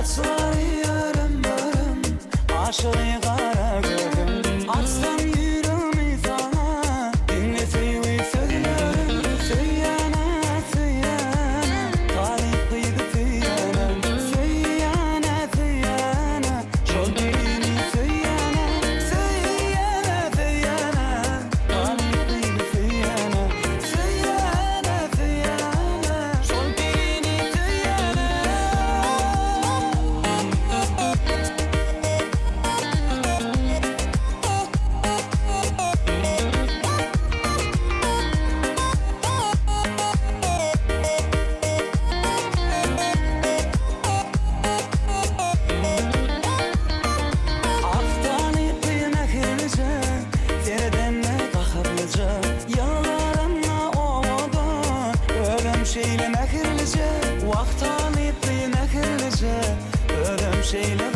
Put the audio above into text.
Açlar yarım barım, aşığı kara gözüm. Açsam yüreğimi sana, dinle söyle sözlerim. Söýýänä, söýýänä, talip kıydı söýýänä. Söýýänä, söýýänä, şol dilini söýýänä. Söýýänä, söýýänä, talip kıydı söýýänä. Söýýänä, söýýänä, şol dilini söýýänä. Aktan ipli mehirce, terdenle kahırlıca. Yıllarımla oğudun, ölüm şeyle mehirlice. Vaktan ipli mehirlice, ölüm şeyle